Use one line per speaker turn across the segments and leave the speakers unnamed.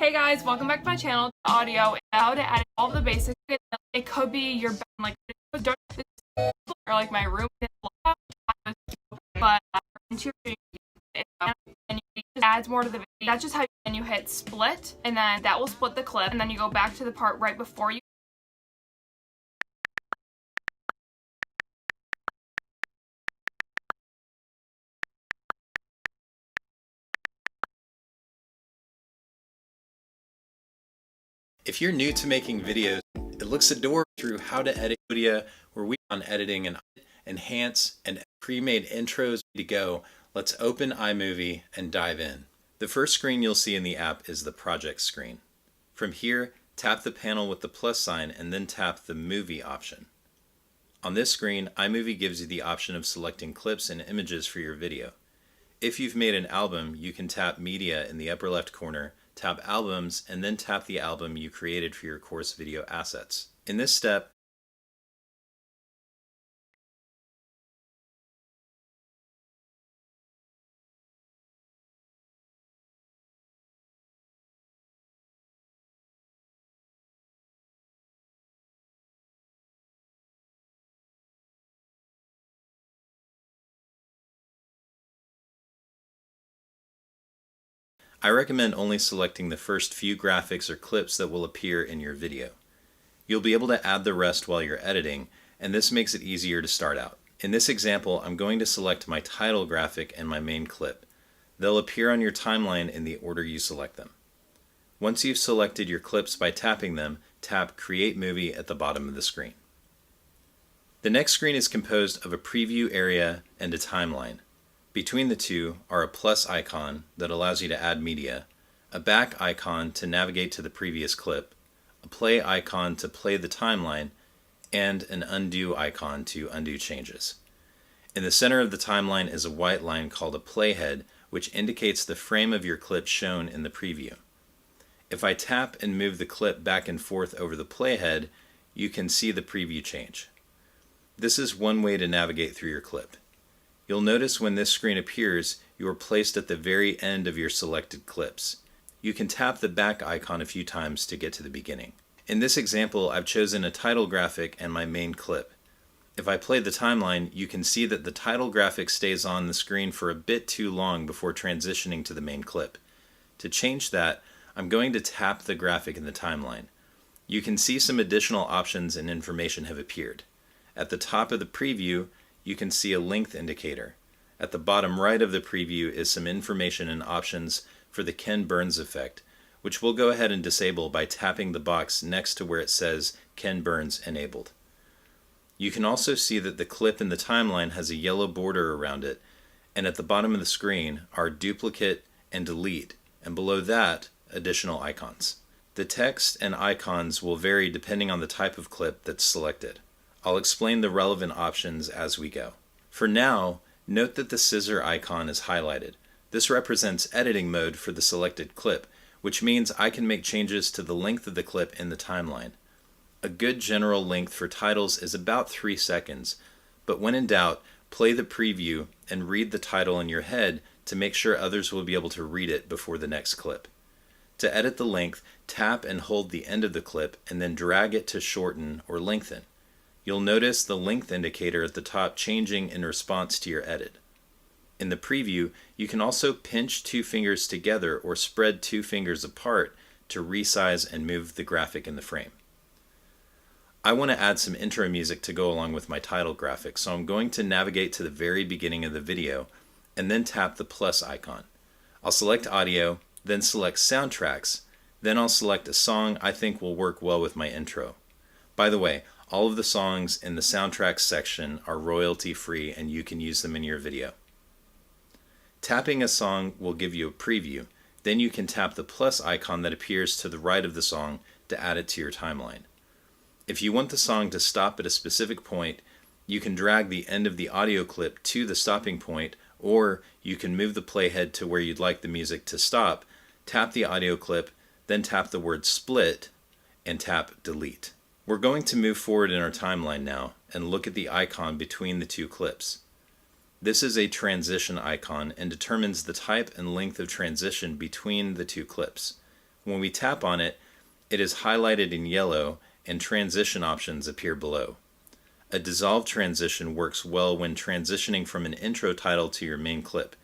Hey guys, welcome back to my channel. Audio and how to edit all of the basics. It could be your bed, like or like my room, but and it just adds more to the video. That's just how you hit split, and then that will split the clip, and then you go back to the part right before you.
If you're new to making videos, it looks a door through how to edit video, where we on editing and enhance and pre-made intros to go. Let's open iMovie and dive in. The first screen you'll see in the app is the project screen. From here, tap the panel with the plus sign and then tap the movie option. On this screen, iMovie gives you the option of selecting clips and images for your video. If you've made an album, you can tap Media in the upper left corner, tap Albums, and then tap the album you created for your course video assets. In this step, I recommend only selecting the first few graphics or clips that will appear in your video. You'll be able to add the rest while you're editing, and this makes it easier to start out. In this example, I'm going to select my title graphic and my main clip. They'll appear on your timeline in the order you select them. Once you've selected your clips by tapping them, tap Create Movie at the bottom of the screen. The next screen is composed of a preview area and a timeline. Between the two are a plus icon that allows you to add media, a back icon to navigate to the previous clip, a play icon to play the timeline, and an undo icon to undo changes. In the center of the timeline is a white line called a playhead, which indicates the frame of your clip shown in the preview. If I tap and move the clip back and forth over the playhead, you can see the preview change. This is one way to navigate through your clip. You'll notice when this screen appears, you are placed at the very end of your selected clips. You can tap the back icon a few times to get to the beginning. In this example, I've chosen a title graphic and my main clip. If I play the timeline, you can see that the title graphic stays on the screen for a bit too long before transitioning to the main clip. To change that, I'm going to tap the graphic in the timeline. You can see some additional options and information have appeared. At the top of the preview, you can see a length indicator. At the bottom right of the preview is some information and options for the Ken Burns effect, which we'll go ahead and disable by tapping the box next to where it says Ken Burns enabled. You can also see that the clip in the timeline has a yellow border around it, and at the bottom of the screen are duplicate and delete, and below that, additional icons. The text and icons will vary depending on the type of clip that's selected. I'll explain the relevant options as we go. For now, note that the scissor icon is highlighted. This represents editing mode for the selected clip, which means I can make changes to the length of the clip in the timeline. A good general length for titles is about 3 seconds, but when in doubt, play the preview and read the title in your head to make sure others will be able to read it before the next clip. To edit the length, tap and hold the end of the clip and then drag it to shorten or lengthen. You'll notice the length indicator at the top changing in response to your edit. In the preview, you can also pinch 2 fingers together or spread 2 fingers apart to resize and move the graphic in the frame. I want to add some intro music to go along with my title graphic, so I'm going to navigate to the very beginning of the video and then tap the plus icon. I'll select audio, then select soundtracks, then I'll select a song I think will work well with my intro. By the way, all of the songs in the soundtracks section are royalty free and you can use them in your video. Tapping a song will give you a preview, then you can tap the plus icon that appears to the right of the song to add it to your timeline. If you want the song to stop at a specific point, you can drag the end of the audio clip to the stopping point, or you can move the playhead to where you'd like the music to stop, tap the audio clip, then tap the word split, and tap delete. We're going to move forward in our timeline now and look at the icon between the 2 clips. This is a transition icon and determines the type and length of transition between the 2 clips. When we tap on it, it is highlighted in yellow and transition options appear below. A dissolve transition works well when transitioning from an intro title to your main clip.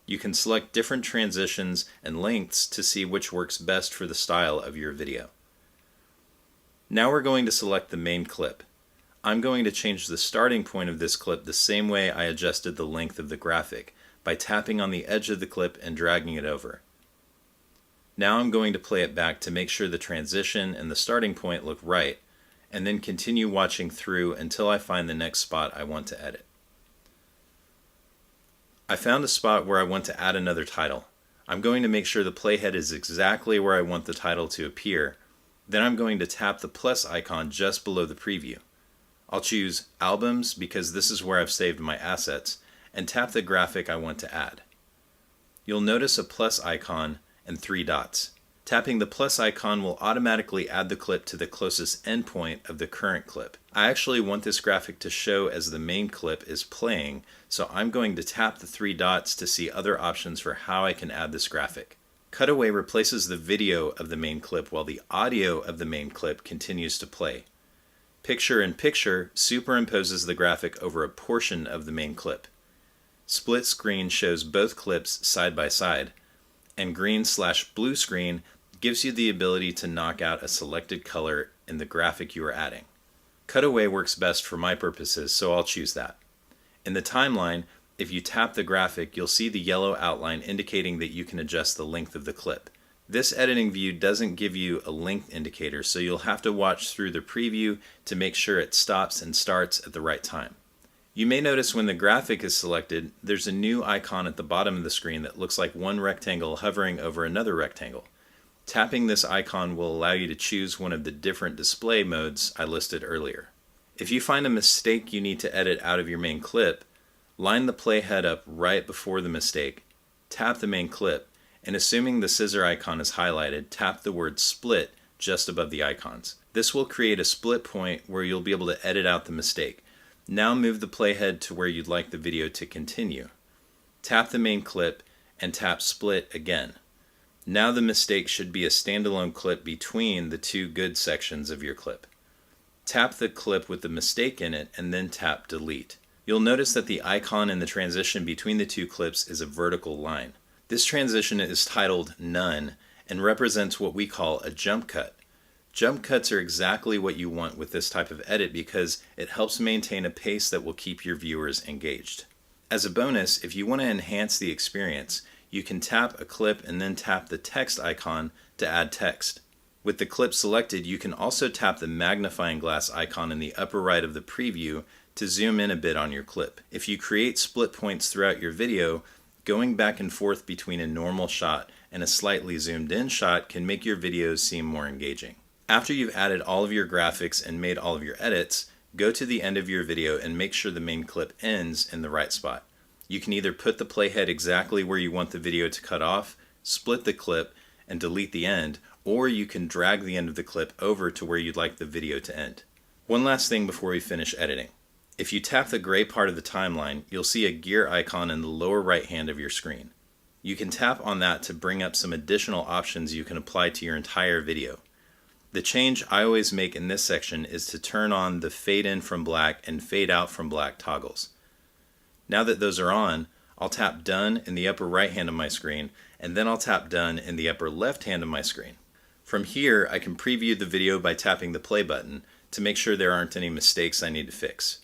You can select different transitions and lengths to see which works best for the style of your video. Now we're going to select the main clip. I'm going to change the starting point of this clip the same way I adjusted the length of the graphic, by tapping on the edge of the clip and dragging it over. Now I'm going to play it back to make sure the transition and the starting point look right, and then continue watching through until I find the next spot I want to edit. I found a spot where I want to add another title. I'm going to make sure the playhead is exactly where I want the title to appear. Then I'm going to tap the plus icon just below the preview. I'll choose Albums because this is where I've saved my assets, and tap the graphic I want to add. You'll notice a plus icon and 3 dots. Tapping the plus icon will automatically add the clip to the closest endpoint of the current clip. I actually want this graphic to show as the main clip is playing, so I'm going to tap the 3 dots to see other options for how I can add this graphic. Cutaway replaces the video of the main clip while the audio of the main clip continues to play. Picture in Picture superimposes the graphic over a portion of the main clip. Split Screen shows both clips side by side, and green/blue screen gives you the ability to knock out a selected color in the graphic you are adding. Cutaway works best for my purposes, so I'll choose that. In the timeline, if you tap the graphic, you'll see the yellow outline indicating that you can adjust the length of the clip. This editing view doesn't give you a length indicator, so you'll have to watch through the preview to make sure it stops and starts at the right time. You may notice when the graphic is selected, there's a new icon at the bottom of the screen that looks like one rectangle hovering over another rectangle. Tapping this icon will allow you to choose one of the different display modes I listed earlier. If you find a mistake you need to edit out of your main clip, line the playhead up right before the mistake, tap the main clip, and assuming the scissor icon is highlighted, tap the word split just above the icons. This will create a split point where you'll be able to edit out the mistake. Now move the playhead to where you'd like the video to continue. Tap the main clip and tap split again. Now the mistake should be a standalone clip between the two good sections of your clip. Tap the clip with the mistake in it and then tap delete. You'll notice that the icon in the transition between the two clips is a vertical line. This transition is titled None and represents what we call a jump cut. Jump cuts are exactly what you want with this type of edit because it helps maintain a pace that will keep your viewers engaged. As a bonus, if you want to enhance the experience, you can tap a clip and then tap the text icon to add text. With the clip selected, you can also tap the magnifying glass icon in the upper right of the preview to zoom in a bit on your clip. If you create split points throughout your video, going back and forth between a normal shot and a slightly zoomed in shot can make your videos seem more engaging. After you've added all of your graphics and made all of your edits, go to the end of your video and make sure the main clip ends in the right spot. You can either put the playhead exactly where you want the video to cut off, split the clip, and delete the end, or you can drag the end of the clip over to where you'd like the video to end. One last thing before we finish editing. If you tap the gray part of the timeline, you'll see a gear icon in the lower right hand of your screen. You can tap on that to bring up some additional options you can apply to your entire video. The change I always make in this section is to turn on the fade in from black and fade out from black toggles. Now that those are on, I'll tap done in the upper right hand of my screen, and then I'll tap done in the upper left hand of my screen. From here, I can preview the video by tapping the play button to make sure there aren't any mistakes I need to fix.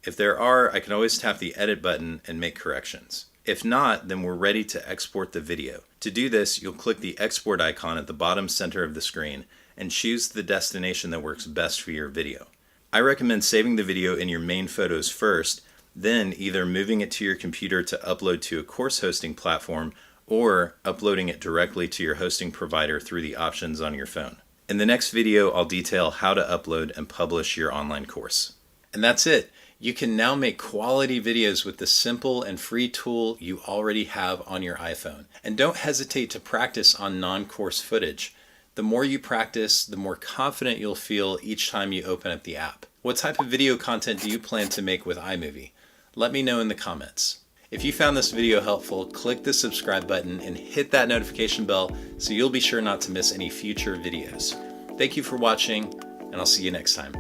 If there are, I can always tap the edit button and make corrections. If not, then we're ready to export the video. To do this, you'll click the export icon at the bottom center of the screen and choose the destination that works best for your video. I recommend saving the video in your main photos first, then either moving it to your computer to upload to a course hosting platform or uploading it directly to your hosting provider through the options on your phone. In the next video, I'll detail how to upload and publish your online course. And that's it. You can now make quality videos with the simple and free tool you already have on your iPhone. And don't hesitate to practice on non-course footage. The more you practice, the more confident you'll feel each time you open up the app. What type of video content do you plan to make with iMovie? Let me know in the comments. If you found this video helpful, click the subscribe button and hit that notification bell so you'll be sure not to miss any future videos. Thank you for watching, and I'll see you next time.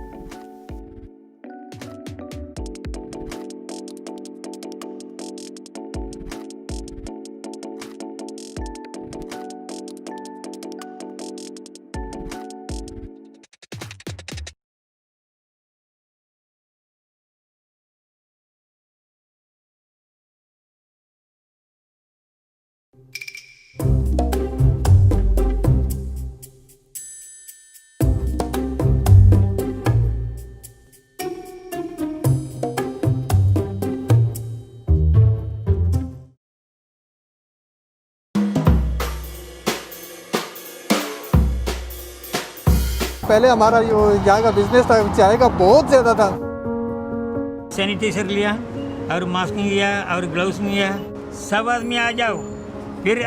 पहले हमारा यहाँ का business था, चाय का बहुत ज़्यादा था।
सैनिटाइजर लिया और मास्क लिया और ग्लव्स लिया। सब आदमी आ जाओ फिर